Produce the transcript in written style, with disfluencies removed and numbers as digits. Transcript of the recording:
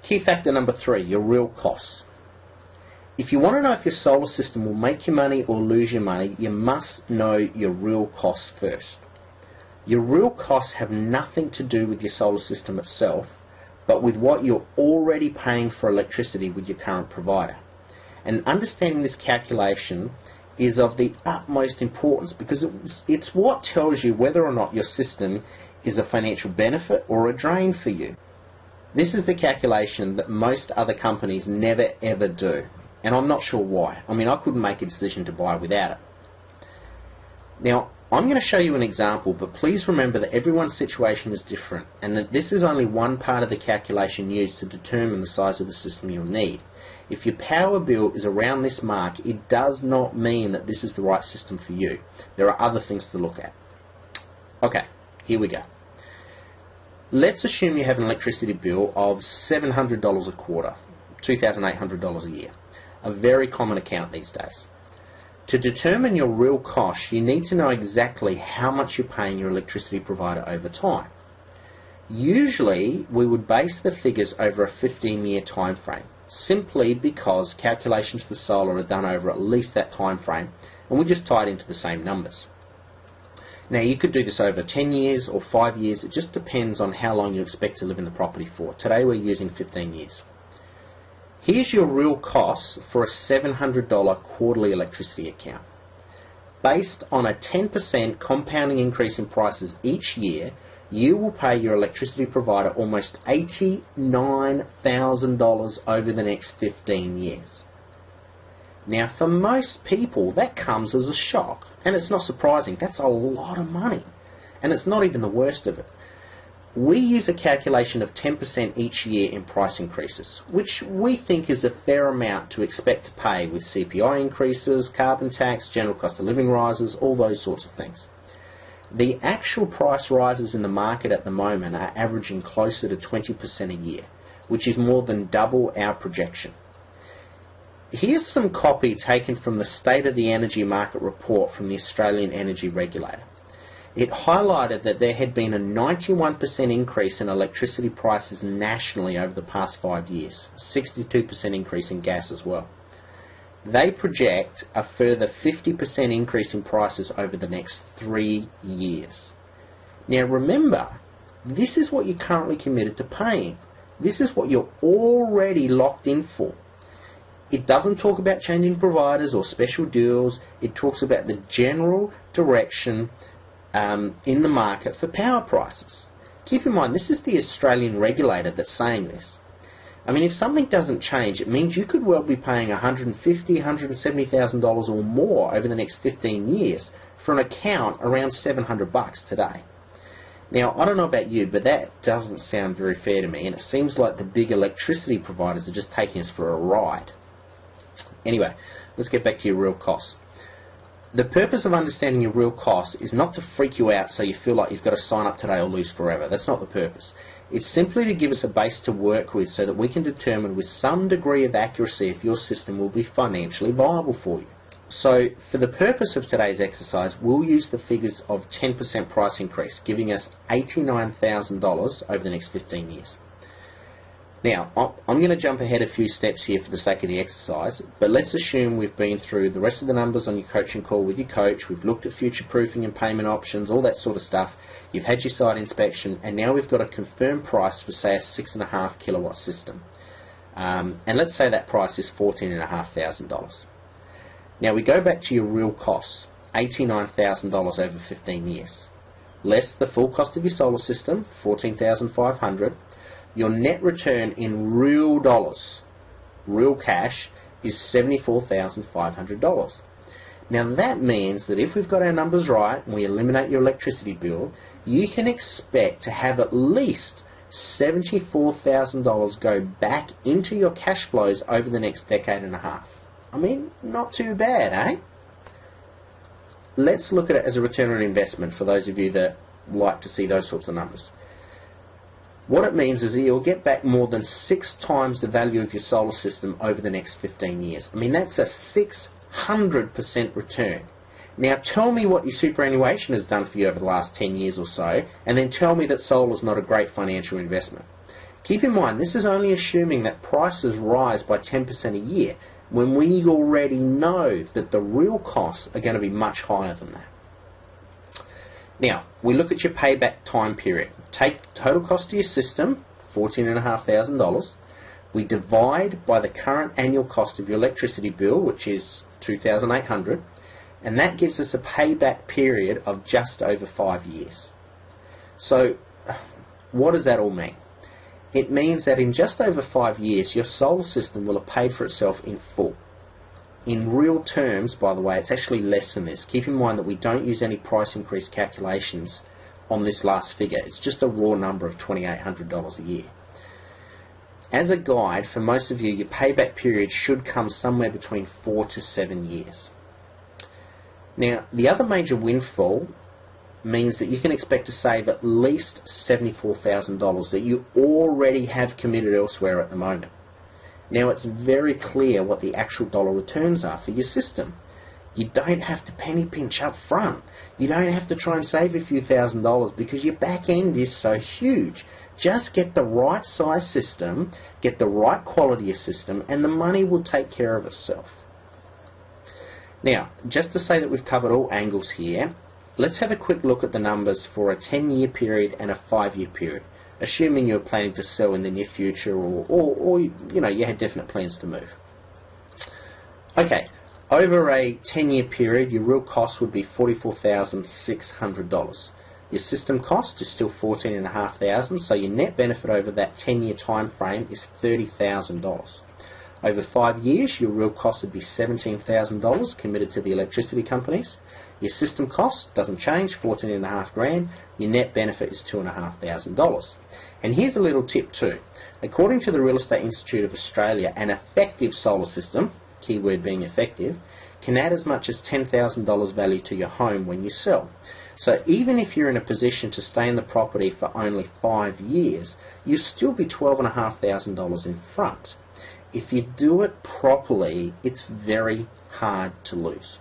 Key factor number 3, your real costs. If you want to know if your solar system will make you money or lose your money, you must know your real costs first. Your real costs have nothing to do with your solar system itself, but with what you're already paying for electricity with your current provider. And understanding this calculation is of the utmost importance because it's what tells you whether or not your system is a financial benefit or a drain for you. This is the calculation that most other companies never ever do, and I'm not sure why. I mean, I couldn't make a decision to buy without it. Now, I'm going to show you an example, but please remember that everyone's situation is different and that this is only one part of the calculation used to determine the size of the system you'll need. If your power bill is around this mark, it does not mean that this is the right system for you. There are other things to look at. Okay, here we go. Let's assume you have an electricity bill of $700 a quarter, $2,800 a year. A very common account these days. To determine your real cost, you need to know exactly how much you're paying your electricity provider over time. Usually, we would base the figures over a 15-year time frame, simply because calculations for solar are done over at least that time frame, and we just tie it into the same numbers. Now, you could do this over 10 years or 5 years. It just depends on how long you expect to live in the property for. Today, we're using 15 years. Here's your real costs for a $700 quarterly electricity account. Based on a 10% compounding increase in prices each year, you will pay your electricity provider almost $89,000 over the next 15 years. Now, for most people, that comes as a shock, and it's not surprising. That's a lot of money, and it's not even the worst of it. We use a calculation of 10% each year in price increases, which we think is a fair amount to expect to pay with CPI increases, carbon tax, general cost of living rises, all those sorts of things. The actual price rises in the market at the moment are averaging closer to 20% a year, which is more than double our projection. Here's some copy taken from the State of the Energy Market report from the Australian Energy Regulator. It highlighted that there had been a 91% increase in electricity prices nationally over the past 5 years, a 62% increase in gas as well. They project a further 50% increase in prices over the next 3 years. Now remember, this is what you're currently committed to paying. This is what you're already locked in for. It doesn't talk about changing providers or special deals. It talks about the general direction in the market for power prices. Keep in mind, this is the Australian regulator that's saying this. I mean, if something doesn't change, it means you could well be paying $150,000, $170,000 or more over the next 15 years for an account around $700 today. Now, I don't know about you, but that doesn't sound very fair to me, and it seems like the big electricity providers are just taking us for a ride. Anyway, let's get back to your real costs. The purpose of understanding your real costs is not to freak you out so you feel like you've got to sign up today or lose forever. That's not the purpose. It's simply to give us a base to work with so that we can determine with some degree of accuracy if your system will be financially viable for you. So, for the purpose of today's exercise, we'll use the figures of 10% price increase, giving us $89,000 over the next 15 years. Now, I'm going to jump ahead a few steps here for the sake of the exercise, but let's assume we've been through the rest of the numbers on your coaching call with your coach, we've looked at future proofing and payment options, all that sort of stuff, you've had your site inspection, and now we've got a confirmed price for, say, a 6.5 kilowatt system. And let's say that price is $14,500. Now we go back to your real costs, $89,000 over 15 years. Less the full cost of your solar system, $14,500. Your net return in real dollars, real cash, is $74,500. Now that means that if we've got our numbers right and we eliminate your electricity bill, you can expect to have at least $74,000 go back into your cash flows over the next decade and a half. I mean, not too bad, eh? Let's look at it as a return on investment for those of you that like to see those sorts of numbers. What it means is that you'll get back more than 6 times the value of your solar system over the next 15 years. I mean, that's a 600% return. Now tell me what your superannuation has done for you over the last 10 years or so, and then tell me that solar is not a great financial investment. Keep in mind, this is only assuming that prices rise by 10% a year, when we already know that the real costs are going to be much higher than that. Now, we look at your payback time period. Take the total cost of your system, $14,500. We divide by the current annual cost of your electricity bill, which is $2,800, and that gives us a payback period of just over 5 years. So, what does that all mean? It means that in just over 5 years, your solar system will have paid for itself in full. In real terms, by the way, it's actually less than this. Keep in mind that we don't use any price increase calculations on this last figure. It's just a raw number of $2,800 a year. As a guide, for most of you, your payback period should come somewhere between 4 to 7 years. Now, the other major windfall means that you can expect to save at least $74,000 that you already have committed elsewhere at the moment. Now, it's very clear what the actual dollar returns are for your system. You don't have to penny pinch up front. You don't have to try and save a few $1,000s because your back end is so huge. Just get the right size system, get the right quality of system, and the money will take care of itself. Now, just to say that we've covered all angles here, let's have a quick look at the numbers for a 10-year period and a 5-year period, assuming you're planning to sell in the near future or you know, you had definite plans to move. Okay, over a 10-year period, your real cost would be $44,600. Your system cost is still $14,500, so your net benefit over that 10-year time frame is $30,000. Over 5 years, your real cost would be $17,000 committed to the electricity companies. Your system cost doesn't change, $14,500. Your net benefit is $2,500. And here's a little tip too. According to the Real Estate Institute of Australia, an effective solar system, keyword being effective, can add as much as $10,000 value to your home when you sell. So even if you're in a position to stay in the property for only 5 years, you'll still be $12,500 in front. If you do it properly, it's very hard to lose.